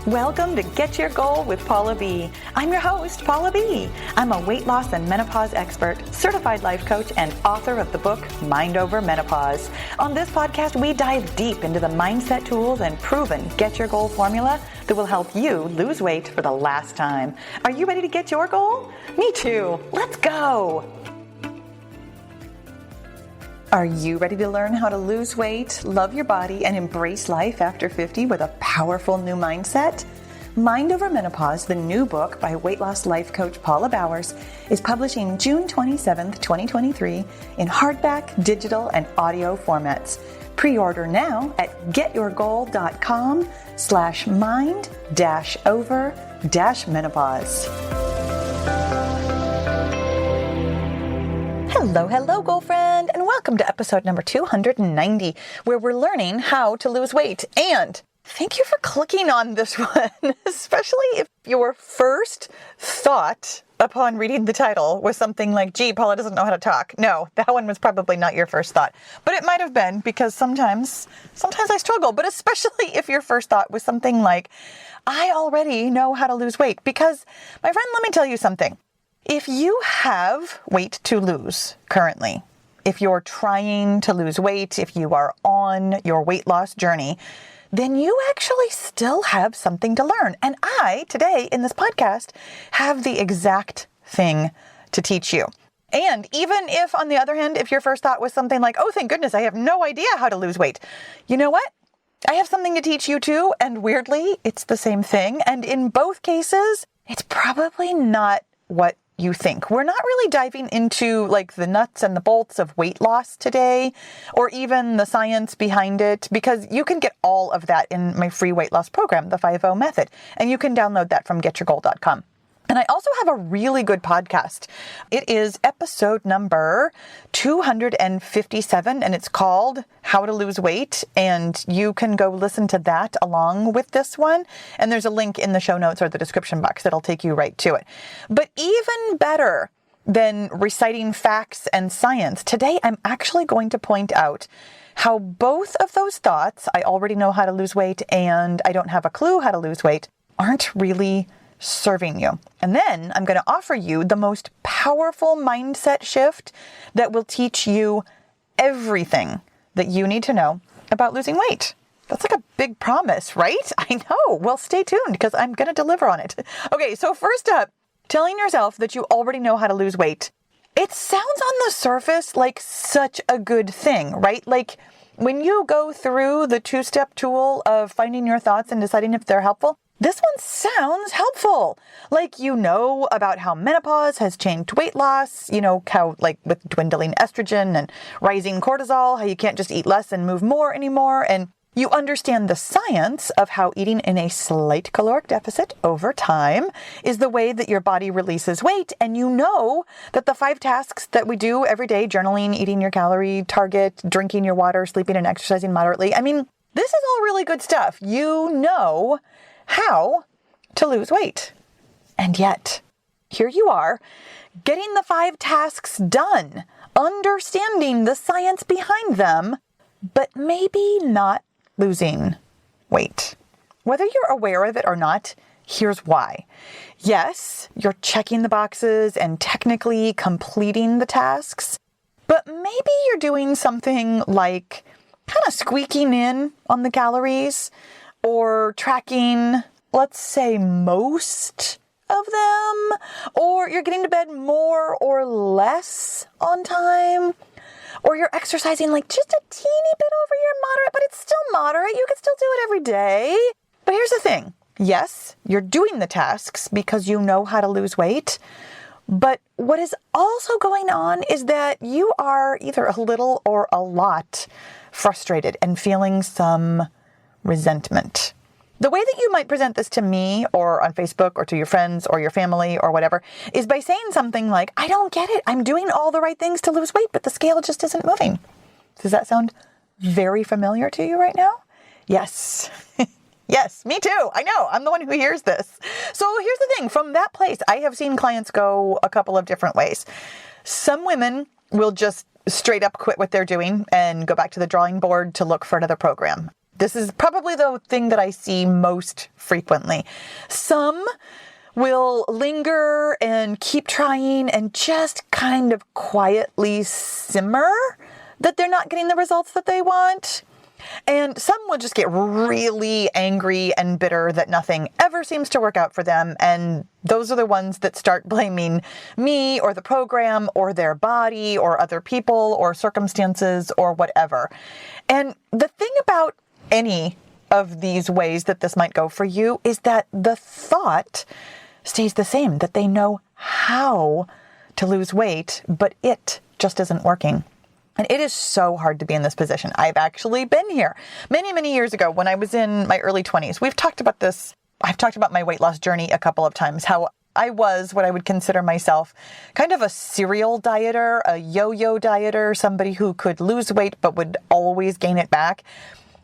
Welcome to Get Your Goal with Paula B. I'm your host, Paula B. I'm a weight loss and menopause expert, certified life coach, and author of the book, Mind Over Menopause. On this podcast, we dive deep into the mindset tools and proven Get Your Goal formula that will help you lose weight for the last time. Are you ready to get your goal? Me too. Let's go. Are you ready to learn how to lose weight, love your body, and embrace life after 50 with a powerful new mindset? Mind Over Menopause, the new book by weight loss life coach Paula Bowers, is publishing June 27th, 2023 in hardback, digital, and audio formats. Pre-order now at getyourgoal.com/mind-over-menopause. Hello, girlfriend, and welcome to episode number 290, where we're learning how to lose weight. And thank you for clicking on this one, especially if your first thought upon reading the title was something like, gee, Paula doesn't know how to talk. No, that one was probably not your first thought, but it might have been, because sometimes I struggle, but especially if your first thought was something like, I already know how to lose weight. Because, my friend, let me tell you something. If you have weight to lose currently, if you're trying to lose weight, if you are on your weight loss journey, then you actually still have something to learn. And I, today in this podcast, have the exact thing to teach you. And even if, on the other hand, if your first thought was something like, oh, thank goodness, I have no idea how to lose weight. You know what? I have something to teach you too. And weirdly, it's the same thing. And in both cases, it's probably not what you think. We're not really diving into like the nuts and the bolts of weight loss today, or even the science behind it, because you can get all of that in my free weight loss program, the 5-0 method, and you can download that from getyourgoal.com. And I also have a really good podcast. It is episode number 257, and it's called How to Lose Weight. And you can go listen to that along with this one. And there's a link in the show notes or the description box that'll take you right to it. But even better than reciting facts and science, today I'm actually going to point out how both of those thoughts, I already know how to lose weight and I don't have a clue how to lose weight, aren't really serving you. And then I'm going to offer you the most powerful mindset shift that will teach you everything that you need to know about losing weight. That's like a big promise, right? I know. Well, stay tuned because I'm going to deliver on it. Okay, so first up, telling yourself that you already know how to lose weight. It sounds on the surface like such a good thing, right? Like when you go through the two-step tool of finding your thoughts and deciding if they're helpful, this one sounds helpful. Like you know about how menopause has changed weight loss, you know, how like with dwindling estrogen and rising cortisol, how you can't just eat less and move more anymore. And you understand the science of how eating in a slight caloric deficit over time is the way that your body releases weight. And you know that the 5 tasks that we do every day, journaling, eating your calorie target, drinking your water, sleeping and exercising moderately. I mean, this is all really good stuff. You know how to lose weight. And yet, here you are, getting the 5 tasks done, understanding the science behind them, but maybe not losing weight. Whether you're aware of it or not, here's why. Yes, you're checking the boxes and technically completing the tasks, but maybe you're doing something like kind of squeaking in on the calories, or tracking, let's say, most of them, or you're getting to bed more or less on time, or you're exercising like just a teeny bit over your moderate, but it's still moderate. You can still do it every day. But here's the thing. Yes, you're doing the tasks because you know how to lose weight. But what is also going on is that you are either a little or a lot frustrated and feeling some resentment. The way that you might present this to me or on Facebook or to your friends or your family or whatever is by saying something like, I don't get it. I'm doing all the right things to lose weight, but the scale just isn't moving. Does that sound very familiar to you right now? Yes. Yes, me too. I know. I'm the one who hears this. So here's the thing. From that place, I have seen clients go a couple of different ways. Some women will just straight up quit what they're doing and go back to the drawing board to look for another program. This is probably the thing that I see most frequently. Some will linger and keep trying and just kind of quietly simmer that they're not getting the results that they want. And some will just get really angry and bitter that nothing ever seems to work out for them. And those are the ones that start blaming me or the program or their body or other people or circumstances or whatever. And the thing about any of these ways that this might go for you is that the thought stays the same, that they know how to lose weight, but it just isn't working. And it is so hard to be in this position. I've actually been here many, many years ago when I was in my early 20s. We've talked about this. I've talked about my weight loss journey a couple of times, how I was what I would consider myself kind of a serial dieter, a yo-yo dieter, somebody who could lose weight but would always gain it back.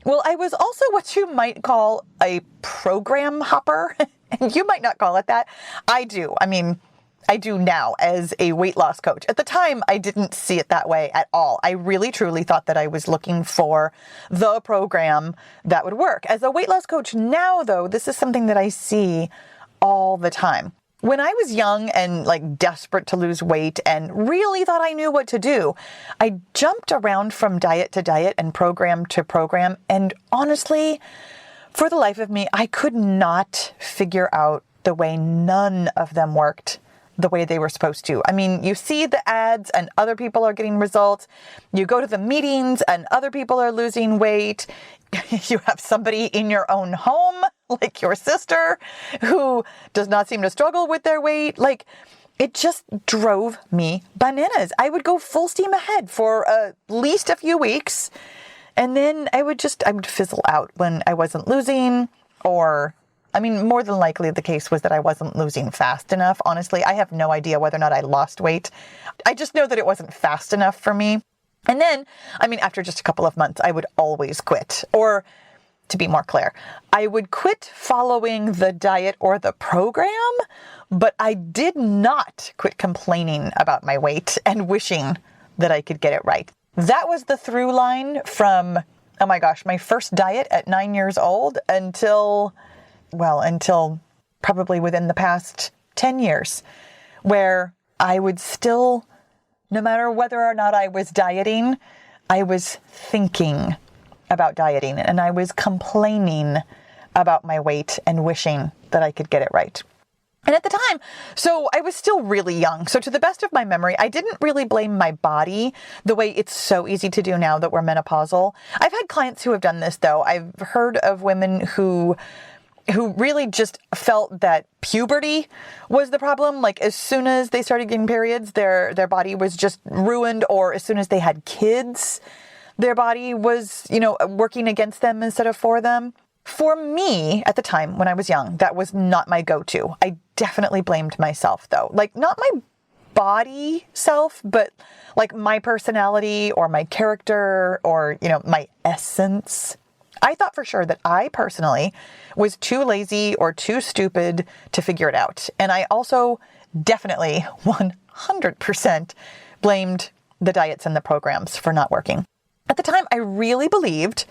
Well, I was also what you might call a program hopper. And you might not call it that. I do. I do now as a weight loss coach. At the time, I didn't see it that way at all. I really, truly thought that I was looking for the program that would work. As a weight loss coach now, though, this is something that I see all the time. When I was young and desperate to lose weight and really thought I knew what to do, I jumped around from diet to diet and program to program. And honestly, for the life of me, I could not figure out the way none of them worked the way they were supposed to. You see the ads and other people are getting results. You go to the meetings and other people are losing weight. You have somebody in your own home, like your sister, who does not seem to struggle with their weight. It just drove me bananas. I would go full steam ahead for at least a few weeks. And then I would fizzle out when I wasn't losing, or more than likely the case was that I wasn't losing fast enough. Honestly, I have no idea whether or not I lost weight. I just know that it wasn't fast enough for me. And then, after just a couple of months, I would always quit. Or to be more clear, I would quit following the diet or the program, but I did not quit complaining about my weight and wishing that I could get it right. That was the through line from, oh my gosh, my first diet at 9 years old until probably within the past 10 years, where I would still, no matter whether or not I was dieting, I was thinking about dieting and I was complaining about my weight and wishing that I could get it right. And at the time, so I was still really young. So to the best of my memory, I didn't really blame my body the way it's so easy to do now that we're menopausal. I've had clients who have done this, though. I've heard of women who really just felt that puberty was the problem. As soon as they started getting periods, their body was just ruined, or as soon as they had kids, their body was, working against them instead of for them. For me, at the time when I was young, that was not my go-to. I definitely blamed myself, though. Not my body self, but my personality or my character or, my essence. I thought for sure that I personally was too lazy or too stupid to figure it out. And I also definitely 100% blamed the diets and the programs for not working. At the time, I really believed,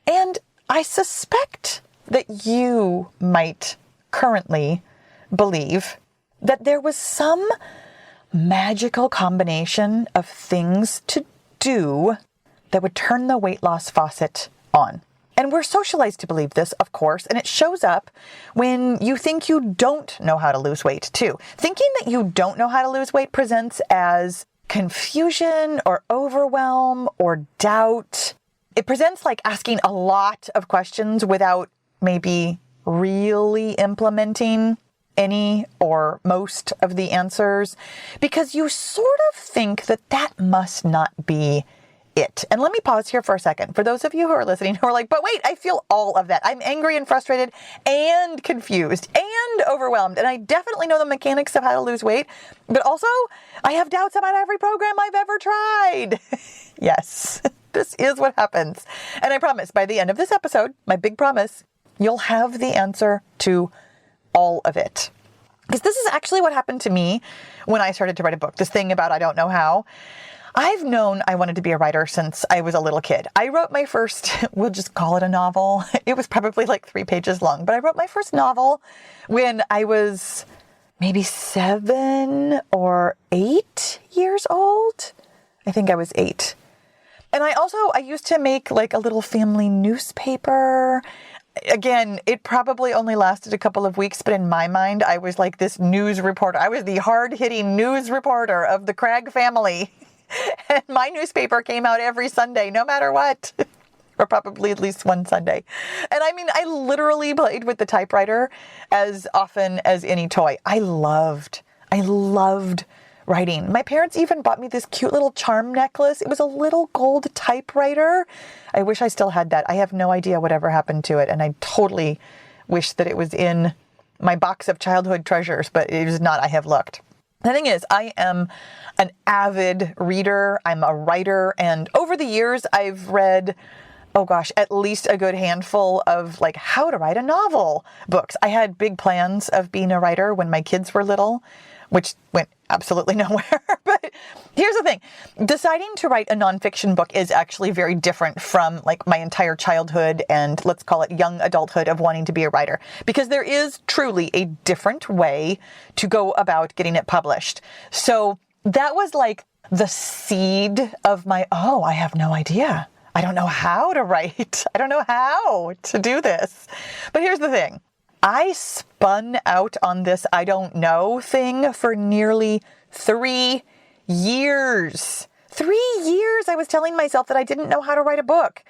and I suspect that you might currently believe, that there was some magical combination of things to do that would turn the weight loss faucet on. And we're socialized to believe this, of course, and it shows up when you think you don't know how to lose weight, too. Thinking that you don't know how to lose weight presents as confusion or overwhelm or doubt. It presents like asking a lot of questions without maybe really implementing any or most of the answers, because you sort of think that that must not be it. And let me pause here for a second. For those of you who are listening who are like, but wait, I feel all of that. I'm angry and frustrated and confused and overwhelmed. And I definitely know the mechanics of how to lose weight, but also I have doubts about every program I've ever tried. Yes, this is what happens. And I promise by the end of this episode, my big promise, you'll have the answer to all of it. Because this is actually what happened to me when I started to write a book, this thing about I don't know how. I've known I wanted to be a writer since I was a little kid. I wrote my first, we'll just call it a novel. It was probably like 3 pages long, but I wrote my first novel when I was maybe 7 or 8 years old. I think I was 8. And I used to make like a little family newspaper. Again, it probably only lasted a couple of weeks, but in my mind, I was like this news reporter. I was the hard-hitting news reporter of the Craig family. And my newspaper came out every Sunday, no matter what. Or probably at least one Sunday. And I mean, I literally played with the typewriter as often as any toy. I loved writing. My parents even bought me this cute little charm necklace. It was a little gold typewriter. I wish I still had that. I have no idea whatever happened to it. And I totally wish that it was in my box of childhood treasures, but it is not. I have looked. The thing is, I am an avid reader. I'm a writer. And over the years, I've read, at least a good handful of like how to write a novel books. I had big plans of being a writer when my kids were little, which went absolutely nowhere. But here's the thing. Deciding to write a nonfiction book is actually very different from like my entire childhood and let's call it young adulthood of wanting to be a writer, because there is truly a different way to go about getting it published. So that was like the seed of my, I have no idea. I don't know how to write. I don't know how to do this. But here's the thing. I spun out on this I don't know thing for nearly 3 years. 3 years I was telling myself that I didn't know how to write a book.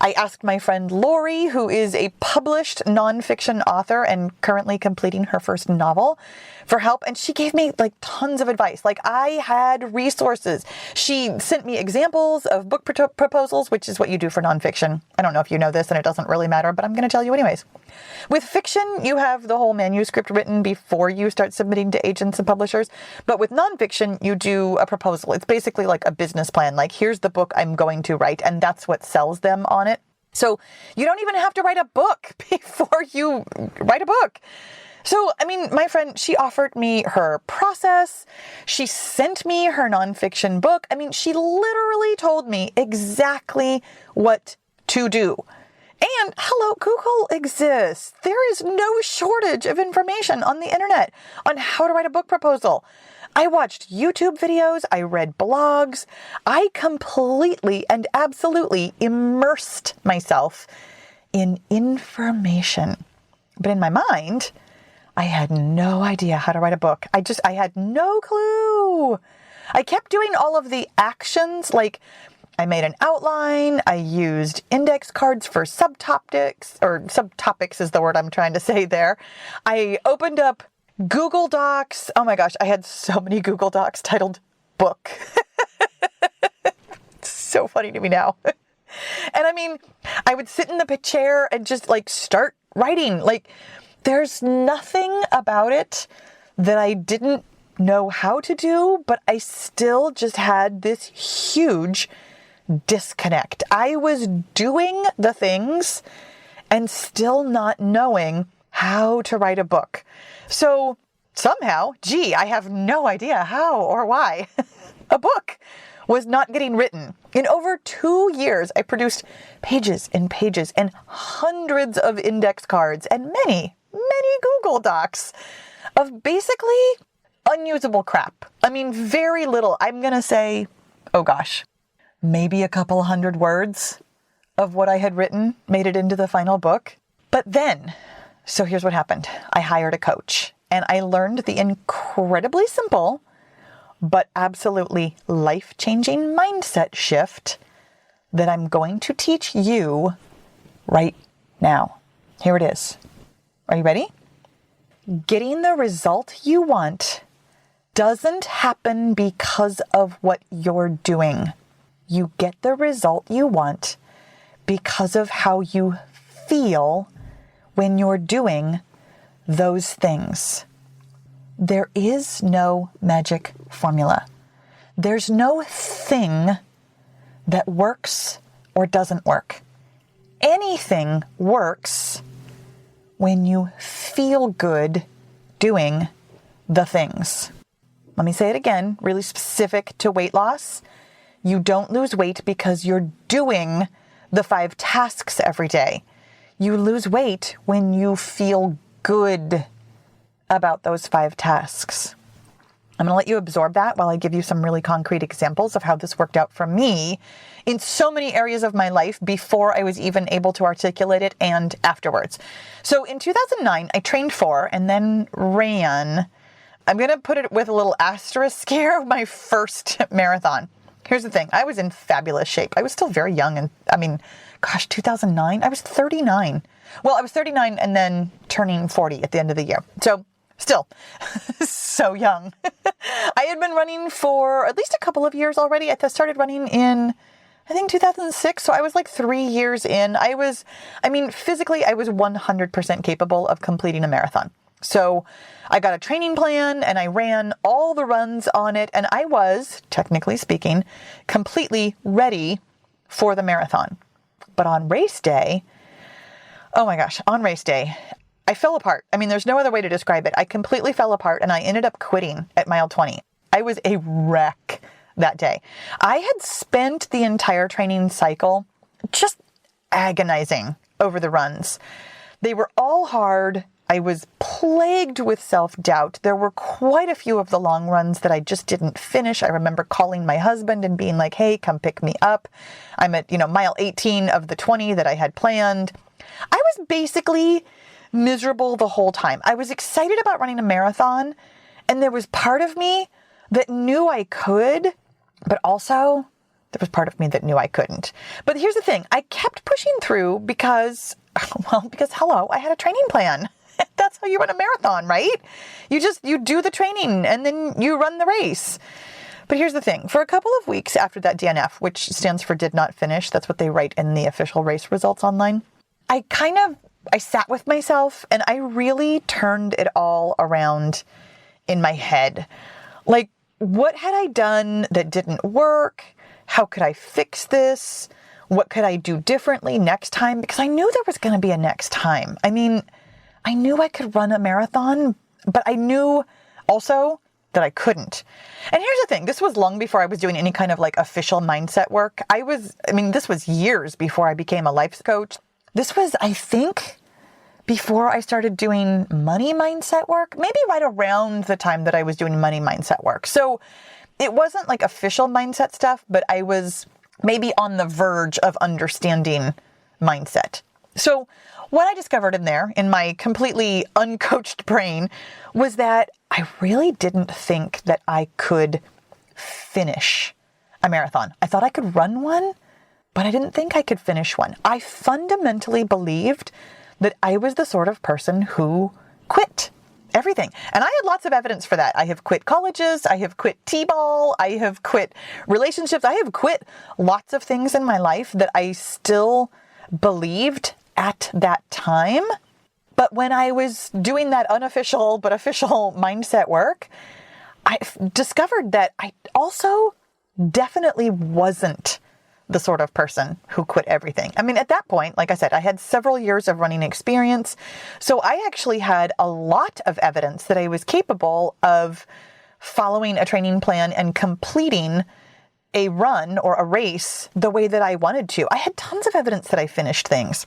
I asked my friend Lori, who is a published nonfiction author and currently completing her first novel, for help. And she gave me like tons of advice. Like I had resources. She sent me examples of book proposals, which is what you do for nonfiction. I don't know if you know this and it doesn't really matter, but I'm going to tell you anyways. With fiction, you have the whole manuscript written before you start submitting to agents and publishers. But with nonfiction, you do a proposal. It's basically like a business plan. Like, here's the book I'm going to write. And that's what sells them on it. So you don't even have to write a book before you write a book. So, I mean, my friend, she offered me her process. She sent me her nonfiction book. I mean, she literally told me exactly what to do. And hello, Google exists. There is no shortage of information on the internet on how to write a book proposal. I watched YouTube videos. I read blogs. I completely and absolutely immersed myself in information. But in my mind, I had no idea how to write a book. I had no clue. I kept doing all of the actions, like I made an outline. I used index cards for subtopics, or subtopics is the word I'm trying to say there. I opened up Google Docs. Oh my gosh, I had so many Google Docs titled book. It's so funny to me now. And I mean, I would sit in the chair and just like start writing. Like, there's nothing about it that I didn't know how to do, but I still just had this huge disconnect. I was doing the things and still not knowing how to write a book. So somehow, I have no idea how or why, a book was not getting written. In over 2 years, I produced pages and pages and hundreds of index cards and many Google Docs of basically unusable crap. I mean, very little. I'm going to say, maybe a couple hundred words of what I had written made it into the final book. But then, so here's what happened. I hired a coach and I learned the incredibly simple, but absolutely life-changing mindset shift that I'm going to teach you right now. Here it is. Are you ready? Getting the result you want doesn't happen because of what you're doing. You get the result you want because of how you feel when you're doing those things. There is no magic formula. There's no thing that works or doesn't work. Anything works when you feel good doing the things. Let me say it again, really specific to weight loss. You don't lose weight because you're doing the 5 tasks every day. You lose weight when you feel good about those 5 tasks. I'm going to let you absorb that while I give you some really concrete examples of how this worked out for me in so many areas of my life before I was even able to articulate it and afterwards. So in 2009, I trained for and then ran, I'm going to put it with a little asterisk here, my first marathon. Here's the thing. I was in fabulous shape. I was still very young. And 2009, I was 39. Well, I was 39 and then turning 40 at the end of the year. So still so young. I had been running for at least a couple of years already. I started running in, I think 2006. So I was like 3 years in. Physically, I was 100% capable of completing a marathon. So I got a training plan and I ran all the runs on it. And I was, technically speaking, completely ready for the marathon. But on race day, I fell apart. There's no other way to describe it. I completely fell apart and I ended up quitting at mile 20. I was a wreck that day. I had spent the entire training cycle just agonizing over the runs. They were all hard. I was plagued with self-doubt. There were quite a few of the long runs that I just didn't finish. I remember calling my husband and being like, hey, come pick me up. I'm at, mile 18 of the 20 that I had planned. I was basically miserable the whole time. I was excited about running a marathon, and there was part of me that knew I could, but also there was part of me that knew I couldn't. But here's the thing. I kept pushing through because hello, I had a training plan. That's how you run a marathon, right? You do the training and then you run the race. But here's the thing. For a couple of weeks after that DNF, which stands for did not finish, that's what they write in the official race results online, I sat with myself and I really turned it all around in my head. Like, what had I done that didn't work? How could I fix this? What could I do differently next time? Because I knew there was going to be a next time. I knew I could run a marathon, but I knew also that I couldn't. And here's the thing. This was long before I was doing any kind of official mindset work. This was years before I became a life coach. This was, I think, before I started doing money mindset work, maybe right around the time that I was doing money mindset work. So it wasn't official mindset stuff, but I was maybe on the verge of understanding mindset. So what I discovered in my completely uncoached brain was that I really didn't think that I could finish a marathon. I thought I could run one, but I didn't think I could finish one. I fundamentally believed that I was the sort of person who quit everything. And I had lots of evidence for that. I have quit colleges. I have quit T-ball. I have quit relationships. I have quit lots of things in my life that I still believed at that time. But when I was doing that unofficial but official mindset work, I discovered that I also definitely wasn't the sort of person who quit everything. At that point, like I said, I had several years of running experience. So I actually had a lot of evidence that I was capable of following a training plan and completing a run or a race the way that I wanted to. I had tons of evidence that I finished things.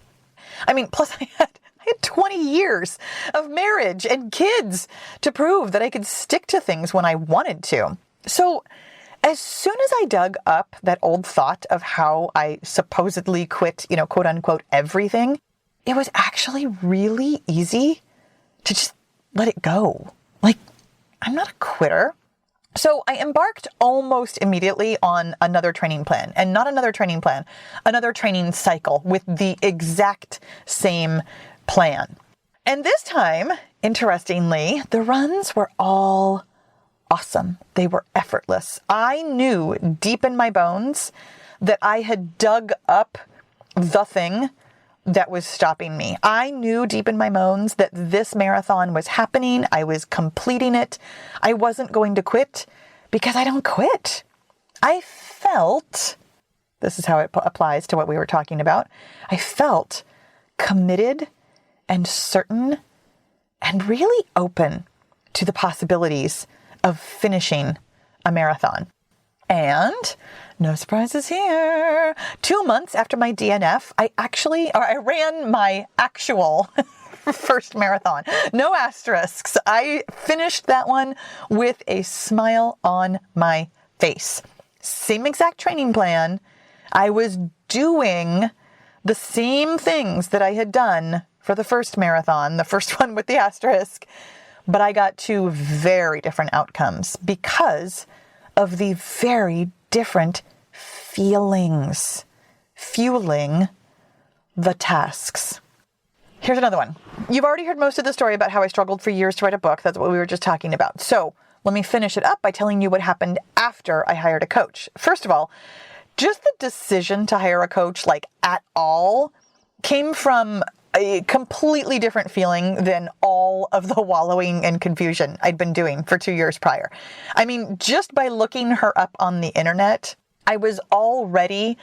Plus I had 20 years of marriage and kids to prove that I could stick to things when I wanted to. So as soon as I dug up that old thought of how I supposedly quit, quote unquote, everything, it was actually really easy to just let it go. I'm not a quitter. So I embarked almost immediately on another training plan, and not another training plan, another training cycle with the exact same plan. And this time, interestingly, the runs were all awesome. They were effortless. I knew deep in my bones that I had dug up the thing that was stopping me. I knew deep in my bones that this marathon was happening. I was completing it. I wasn't going to quit because I don't quit. I felt, this is how it applies to what we were talking about, I felt committed and certain and really open to the possibilities of finishing a marathon. And No surprises here. 2 months after my DNF, I ran my actual first marathon. No asterisks. I finished that one with a smile on my face. Same exact training plan. I was doing the same things that I had done for the first marathon, the first one with the asterisk, but I got 2 very different outcomes because of the very different feelings fueling the tasks. Here's another one. You've already heard most of the story about how I struggled for years to write a book. That's what we were just talking about. So let me finish it up by telling you what happened after I hired a coach. First of all, just the decision to hire a coach, like at all, came from a completely different feeling than all of the wallowing and confusion I'd been doing for 2 years prior. I mean, just by looking her up on the internet, I was already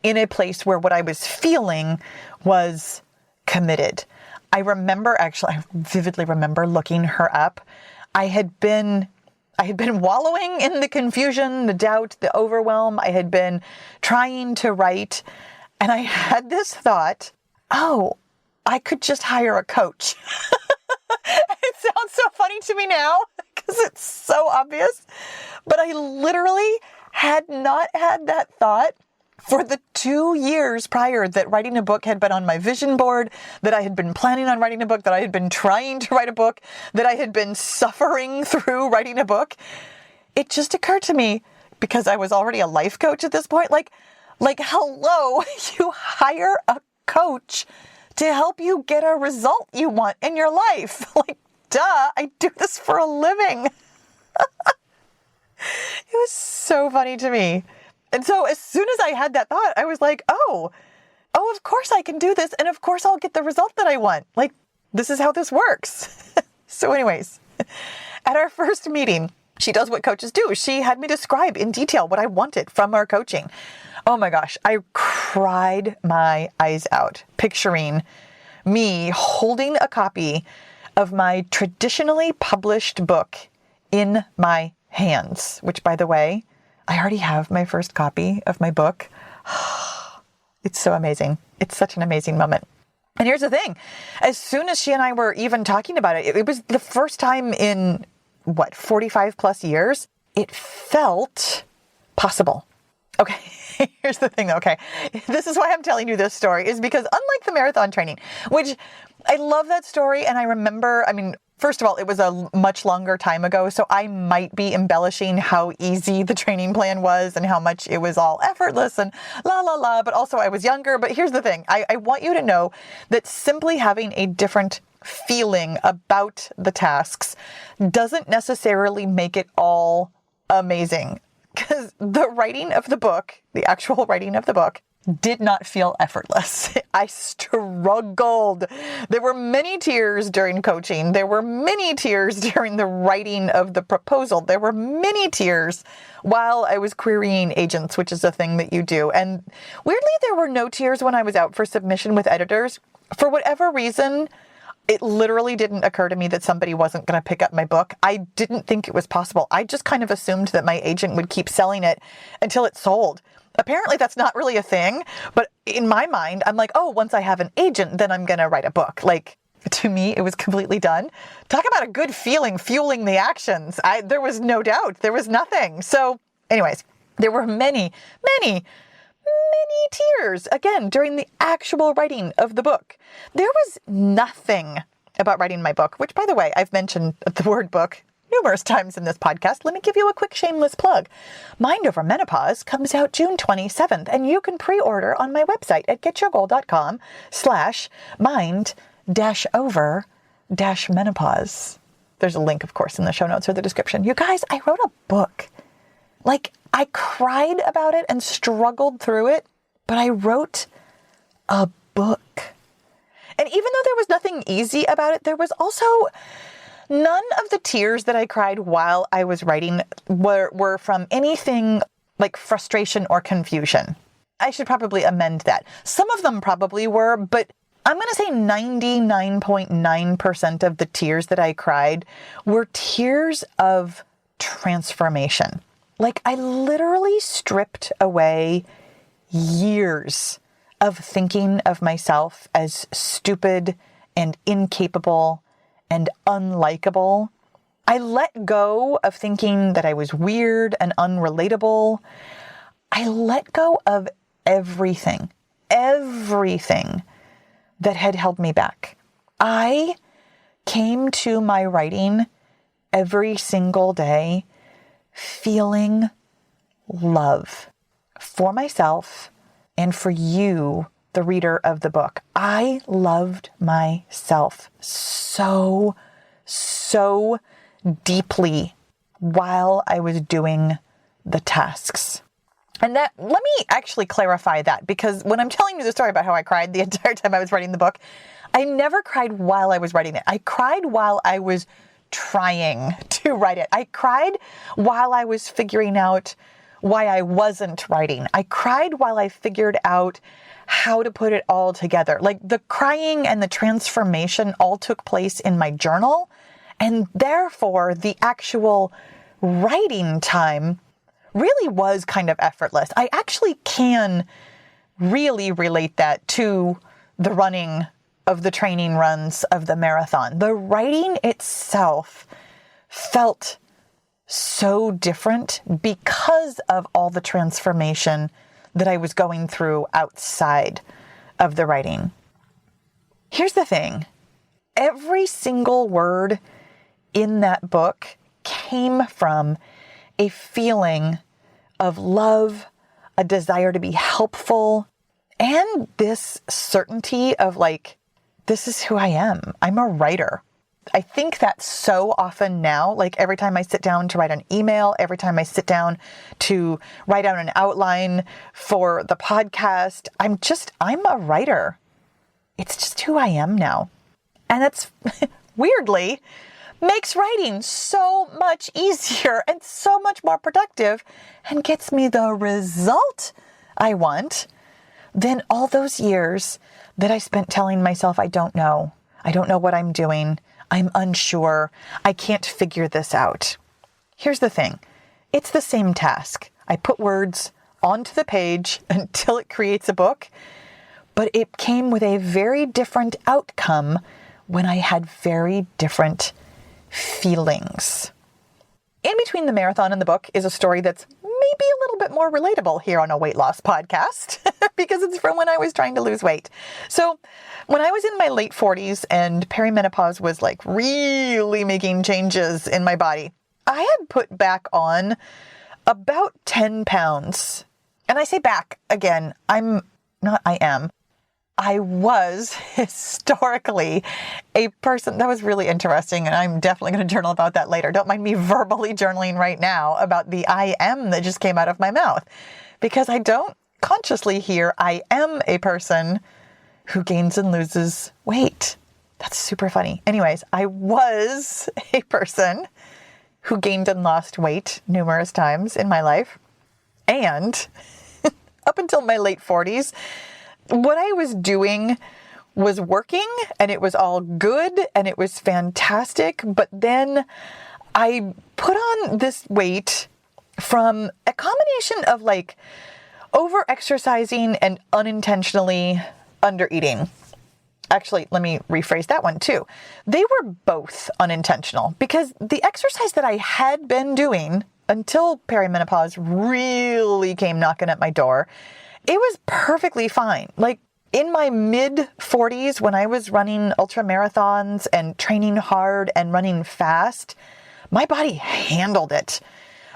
in a place where what I was feeling was committed. I vividly remember looking her up. I had been wallowing in the confusion, the doubt, the overwhelm. I had been trying to write, and I had this thought, oh, I could just hire a coach. It sounds so funny to me now because it's so obvious, but I literally had not had that thought for the 2 years prior that writing a book had been on my vision board, that I had been planning on writing a book, that I had been trying to write a book, that I had been suffering through writing a book. It just occurred to me, because I was already a life coach at this point, like hello, you hire a coach to help you get a result you want in your life. Like, duh, I do this for a living. It was so funny to me. And so as soon as I had that thought, I was like, oh, of course I can do this. And of course I'll get the result that I want. Like, this is how this works. So anyways, at our first meeting, she does what coaches do. She had me describe in detail what I wanted from our coaching. Oh my gosh, I cried my eyes out, picturing me holding a copy of my traditionally published book in my hands, which, by the way, I already have my first copy of my book. It's so amazing. It's such an amazing moment. And here's the thing. As soon as she and I were even talking about it, it was the first time in, 45 plus years, it felt possible. Okay, here's the thing. Okay, this is why I'm telling you this story, is because unlike the marathon training, which I love that story, and I remember, first of all, it was a much longer time ago, so I might be embellishing how easy the training plan was and how much it was all effortless and but also I was younger. But here's the thing. I want you to know that simply having a different feeling about the tasks doesn't necessarily make it all amazing. Because the writing of the book, the actual writing of the book, did not feel effortless. I struggled. There were many tears during coaching. There were many tears during the writing of the proposal. There were many tears while I was querying agents, which is a thing that you do. And weirdly, there were no tears when I was out for submission with editors. For whatever reason, it literally didn't occur to me that somebody wasn't going to pick up my book. I didn't think it was possible. I just kind of assumed that my agent would keep selling it until it sold. Apparently that's not really a thing, but in my mind, I'm like, oh, once I have an agent, then I'm going to write a book. Like, to me, it was completely done. Talk about a good feeling fueling the actions. There was no doubt. There was nothing. So anyways, there were many tears, again, during the actual writing of the book. There was nothing about writing my book, which, by the way, I've mentioned the word book numerous times in this podcast. Let me give you a quick shameless plug. Mind Over Menopause comes out June 27th, and you can pre-order on my website at getyourgoal.com/mind-over-menopause. There's a link, of course, in the show notes or the description. You guys, I wrote a book. Like, I cried about it and struggled through it, but I wrote a book. And even though there was nothing easy about it, there was also none of the tears that I cried while I was writing were from anything like frustration or confusion. I should probably amend that. Some of them probably were, but I'm going to say 99.9% of the tears that I cried were tears of transformation. Like, I literally stripped away years of thinking of myself as stupid and incapable and unlikable. I let go of thinking that I was weird and unrelatable. I let go of everything that had held me back. I came to my writing every single day feeling love for myself and for you, the reader of the book. I loved myself so deeply while I was doing the tasks. And let me actually clarify that, because when I'm telling you the story about how I cried the entire time I was writing the book, I never cried while I was writing it. I cried while I was trying to write it. I cried while I was figuring out why I wasn't writing. I cried while I figured out how to put it all together. Like, the crying and the transformation all took place in my journal, and therefore the actual writing time really was kind of effortless. I actually can really relate that to the running of the training runs of the marathon. The writing itself felt so different because of all the transformation that I was going through outside of the writing. Here's the thing. Every single word in that book came from a feeling of love, a desire to be helpful, and this certainty of like, this is who I am. I'm a writer. I think that so often now, like every time I sit down to write an email, every time I sit down to write out an outline for the podcast, I'm a writer. It's just who I am now. And that's weirdly makes writing so much easier and so much more productive and gets me the result I want than all those years that I spent telling myself, I don't know what I'm doing. I'm unsure. I can't figure this out. Here's the thing. It's the same task. I put words onto the page until it creates a book, but it came with a very different outcome when I had very different feelings. In between the marathon and the book is a story that's maybe a little bit more relatable here on a weight loss podcast because it's from when I was trying to lose weight. So when I was in my late 40s and perimenopause was like really making changes in my body, I had put back on about 10 pounds. And I say back again, I was historically a person that was really interesting, and I'm definitely going to journal about that later. Don't mind me verbally journaling right now about the I am that just came out of my mouth, because I don't consciously hear I am a person who gains and loses weight. That's super funny. Anyways, I was a person who gained and lost weight numerous times in my life. And up until my late 40s, what I was doing was working and it was all good and it was fantastic. But then I put on this weight from a combination of like over exercising and unintentionally under eating. Actually, let me rephrase that one too. They were both unintentional because the exercise that I had been doing until perimenopause really came knocking at my door, it was perfectly fine. Like in my mid 40s, when I was running ultra marathons and training hard and running fast, my body handled it.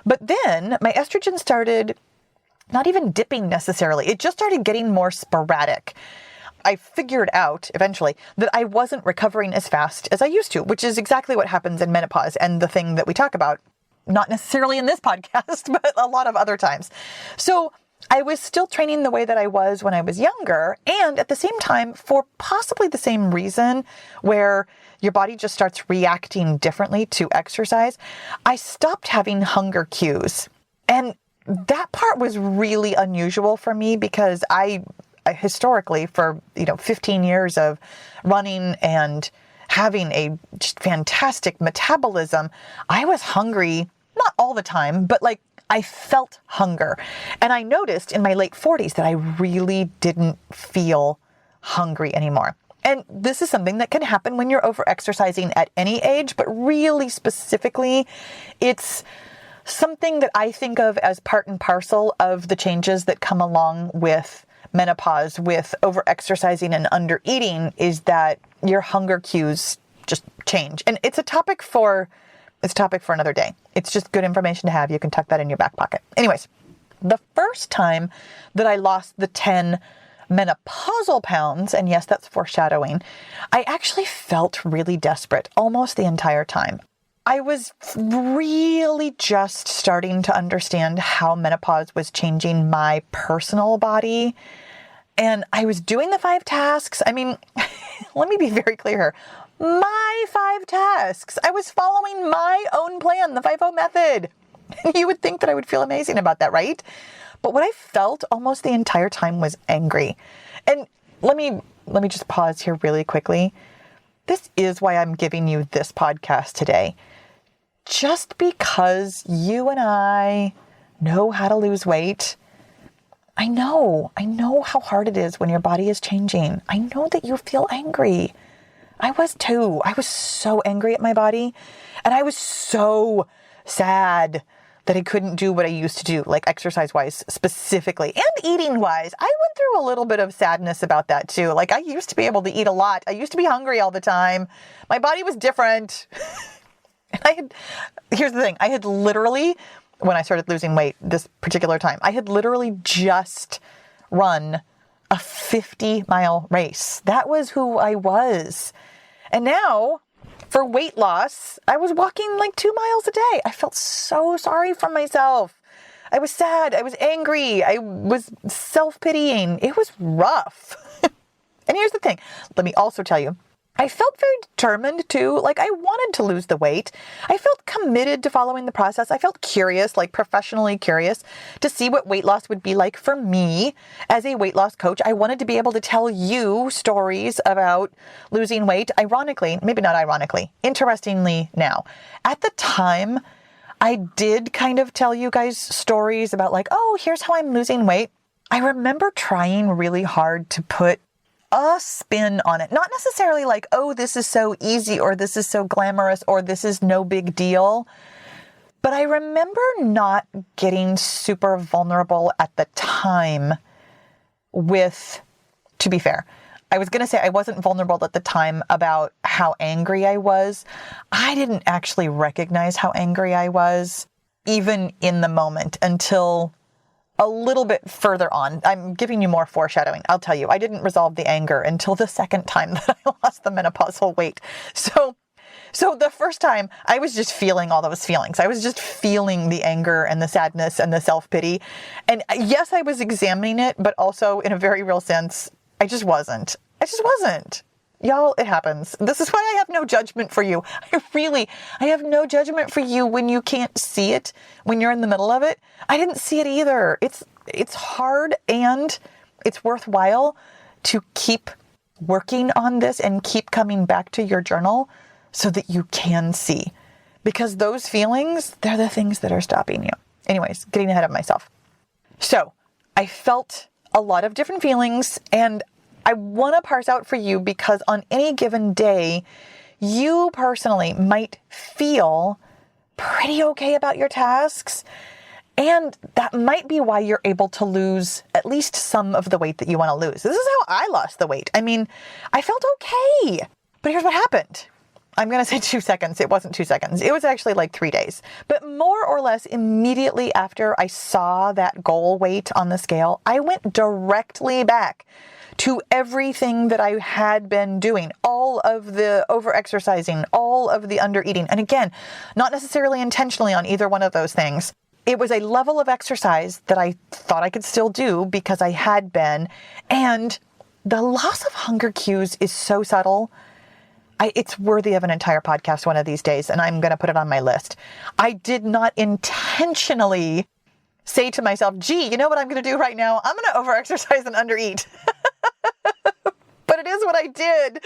But then my estrogen started not even dipping necessarily. It just started getting more sporadic. I figured out eventually that I wasn't recovering as fast as I used to, which is exactly what happens in menopause and the thing that we talk about, not necessarily in this podcast, but a lot of other times. So I was still training the way that I was when I was younger. And at the same time, for possibly the same reason where your body just starts reacting differently to exercise, I stopped having hunger cues. And that part was really unusual for me because I historically for 15 years of running and having a just fantastic metabolism, I was hungry, not all the time, but like I felt hunger. And I noticed in my late 40s that I really didn't feel hungry anymore. And this is something that can happen when you're overexercising at any age, but really specifically, it's something that I think of as part and parcel of the changes that come along with menopause, with overexercising and undereating, is that your hunger cues just change. And it's a topic for another day. It's just good information to have. You can tuck that in your back pocket. Anyways, the first time that I lost the 10 menopausal pounds, and yes, that's foreshadowing, I actually felt really desperate almost the entire time. I was really just starting to understand how menopause was changing my personal body. And I was doing the 5 tasks. I mean, let me be very clear here. My 5 tasks. I was following my own plan, the 5-0 method. You would think that I would feel amazing about that, right? But what I felt almost the entire time was angry. And let me just pause here really quickly. This is why I'm giving you this podcast today. Just because you and I know how to lose weight, I know how hard it is when your body is changing. I know that you feel angry. I was too. I was so angry at my body, and I was so sad that I couldn't do what I used to do, like exercise-wise specifically, and eating-wise. I went through a little bit of sadness about that too. Like, I used to be able to eat a lot. I used to be hungry all the time. My body was different. And here's the thing. I had literally, when I started losing weight this particular time, I had literally just run a 50-mile race. That was who I was. And now, for weight loss, I was walking like 2 miles a day. I felt so sorry for myself. I was sad. I was angry. I was self-pitying. It was rough. And here's the thing. Let me also tell you, I felt very determined too. Like, I wanted to lose the weight. I felt committed to following the process. I felt curious, like professionally curious, to see what weight loss would be like for me as a weight loss coach. I wanted to be able to tell you stories about losing weight. Ironically, maybe not ironically, interestingly now. At the time, I did kind of tell you guys stories about like, oh, here's how I'm losing weight. I remember trying really hard to put a spin on it. Not necessarily like, oh, this is so easy, or this is so glamorous, or this is no big deal. But I remember not getting super vulnerable at the time with, to be fair, I was going to say I wasn't vulnerable at the time about how angry I was. I didn't actually recognize how angry I was, even in the moment, until a little bit further on. I'm giving you more foreshadowing. I'll tell you, I didn't resolve the anger until the second time that I lost the menopausal weight. So the first time I was just feeling all those feelings. I was just feeling the anger and the sadness and the self-pity. And yes, I was examining it, but also in a very real sense, I just wasn't. Y'all, it happens. This is why I have no judgment for you. I have no judgment for you when you can't see it, when you're in the middle of it. I didn't see it either. It's hard, and it's worthwhile to keep working on this and keep coming back to your journal so that you can see. Because those feelings, they're the things that are stopping you. Anyways, getting ahead of myself. So I felt a lot of different feelings, and I want to parse out for you because on any given day, you personally might feel pretty okay about your tasks. And that might be why you're able to lose at least some of the weight that you want to lose. This is how I lost the weight. I mean, I felt okay. But here's what happened. I'm going to say 2 seconds. It wasn't 2 seconds. It was actually like 3 days. But more or less immediately after I saw that goal weight on the scale, I went directly back to everything that I had been doing, all of the overexercising, all of the undereating. And again, not necessarily intentionally on either one of those things. It was a level of exercise that I thought I could still do because I had been. And the loss of hunger cues is so subtle. It's worthy of an entire podcast one of these days, and I'm going to put it on my list. I did not intentionally say to myself, gee, you know what I'm going to do right now? I'm going to overexercise and undereat. But it is what I did.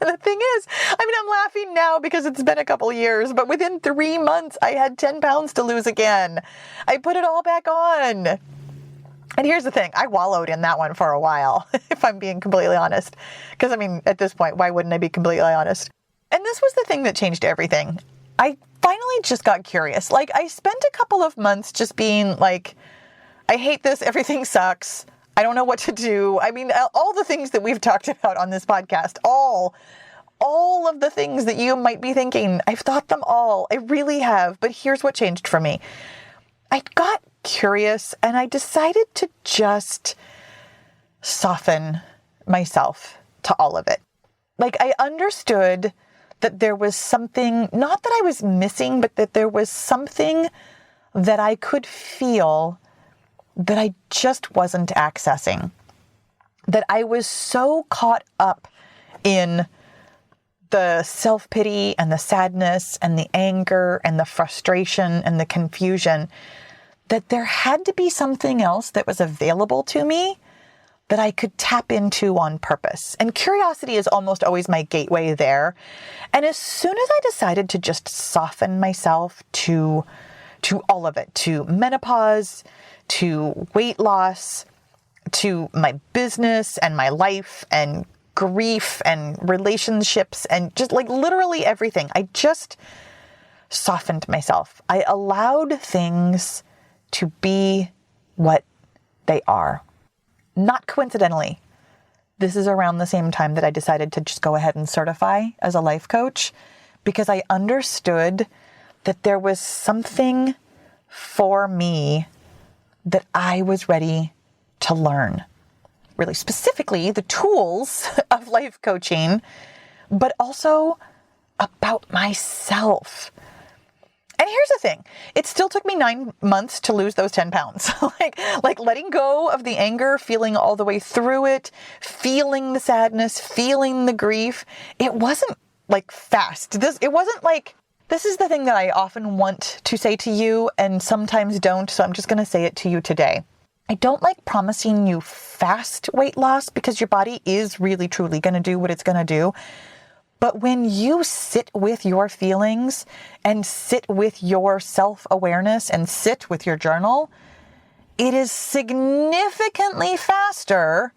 And the thing thing is, I'm laughing now because it's been a couple years, but within 3 months, I had 10 pounds to lose again. I put it all back on. And here's the thing, I wallowed in that one for a while, if I'm being completely honest. Because at this point, why wouldn't I be completely honest? And this was the thing that changed everything. I finally just got curious. I spent a couple of months just being like, I hate this, everything sucks. I don't know what to do. All the things that we've talked about on this podcast, all of the things that you might be thinking, I've thought them all. I really have. But here's what changed for me. I got curious and I decided to just soften myself to all of it. I understood that there was something, not that I was missing, but that there was something that I could feel that I just wasn't accessing. That I was so caught up in the self-pity and the sadness and the anger and the frustration and the confusion that there had to be something else that was available to me that I could tap into on purpose. And curiosity is almost always my gateway there. And as soon as I decided to just soften myself to all of it, to menopause, to weight loss, to my business and my life and grief and relationships and just literally everything. I just softened myself. I allowed things to be what they are. Not coincidentally, this is around the same time that I decided to just go ahead and certify as a life coach because I understood that there was something for me that I was ready to learn. Really specifically, the tools of life coaching, but also about myself. And here's the thing. It still took me 9 months to lose those 10 pounds. like letting go of the anger, feeling all the way through it, feeling the sadness, feeling the grief. It wasn't fast. This is the thing that I often want to say to you and sometimes don't. So I'm just going to say it to you today. I don't like promising you fast weight loss because your body is really, truly going to do what it's going to do. But when you sit with your feelings and sit with your self-awareness and sit with your journal, it is significantly faster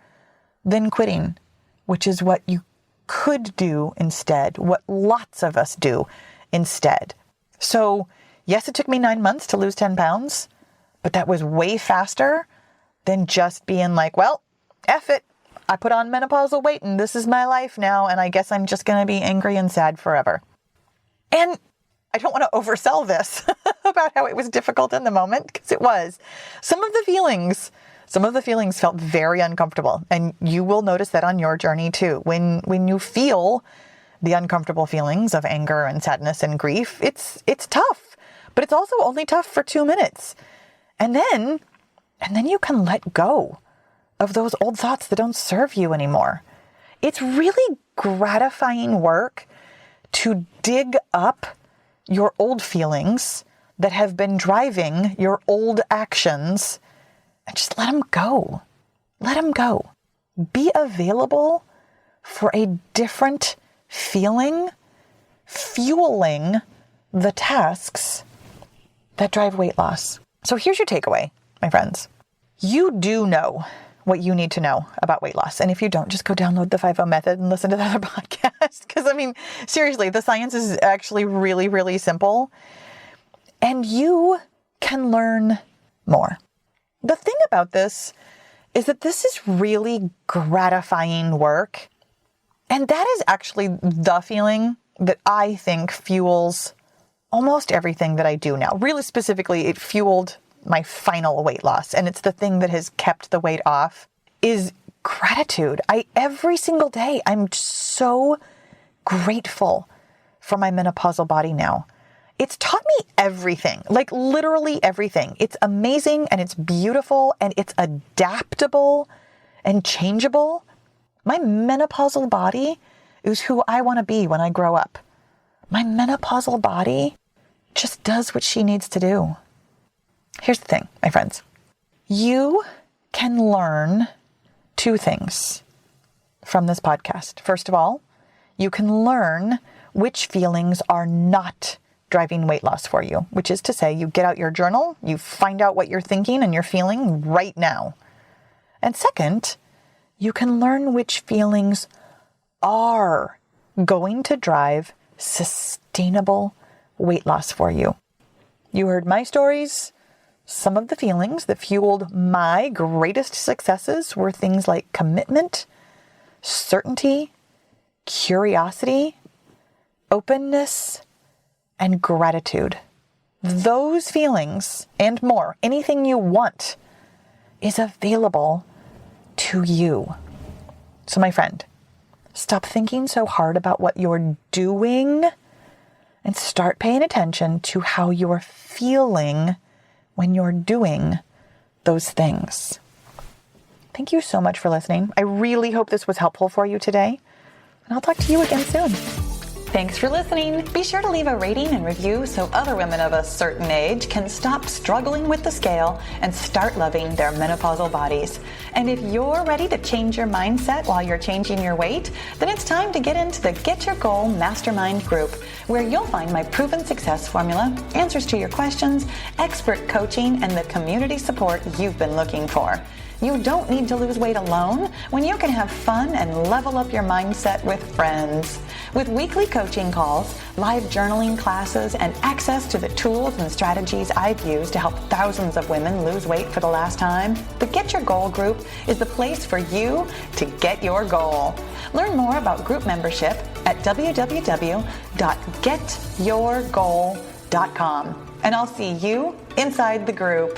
than quitting, which is what you could do instead, what lots of us do instead. So yes, it took me 9 months to lose 10 pounds, but that was way faster than just being like, well, F it. I put on menopausal weight and this is my life now. And I guess I'm just going to be angry and sad forever. And I don't want to oversell this about how it was difficult in the moment because it was. Some of the feelings felt very uncomfortable. And you will notice that on your journey too. When you feel the uncomfortable feelings of anger and sadness and grief, it's tough, but it's also only tough for 2 minutes. And then you can let go of those old thoughts that don't serve you anymore. It's really gratifying work to dig up your old feelings that have been driving your old actions and just let them go. Let them go. Be available for a different feeling, fueling the tasks that drive weight loss. So here's your takeaway, my friends. You do know what you need to know about weight loss. And if you don't, just go download the 5-0 method and listen to the other podcast. Because seriously, the science is actually really, really simple. And you can learn more. The thing about this is that this is really gratifying work. And that is actually the feeling that I think fuels almost everything that I do now. Really specifically, it fueled my final weight loss. And it's the thing that has kept the weight off is gratitude. Every single day, I'm so grateful for my menopausal body now. It's taught me everything, literally everything. It's amazing and it's beautiful and it's adaptable and changeable. My menopausal body is who I want to be when I grow up. My menopausal body just does what she needs to do. Here's the thing, my friends. You can learn 2 things from this podcast. First of all, you can learn which feelings are not driving weight loss for you, which is to say you get out your journal, you find out what you're thinking and you're feeling right now. And second, you can learn which feelings are going to drive sustainable weight loss for you. You heard my stories. Some of the feelings that fueled my greatest successes were things like commitment, certainty, curiosity, openness, and gratitude. Those feelings and more, anything you want, is available to you. So my friend, stop thinking so hard about what you're doing and start paying attention to how you're feeling when you're doing those things. Thank you so much for listening. I really hope this was helpful for you today, and I'll talk to you again soon. Thanks for listening. Be sure to leave a rating and review so other women of a certain age can stop struggling with the scale and start loving their menopausal bodies. And if you're ready to change your mindset while you're changing your weight, then it's time to get into the Get Your Goal Mastermind group, where you'll find my proven success formula, answers to your questions, expert coaching, and the community support you've been looking for. You don't need to lose weight alone when you can have fun and level up your mindset with friends. With weekly coaching calls, live journaling classes, and access to the tools and strategies I've used to help thousands of women lose weight for the last time, the Get Your Goal group is the place for you to get your goal. Learn more about group membership at www.getyourgoal.com. And I'll see you inside the group.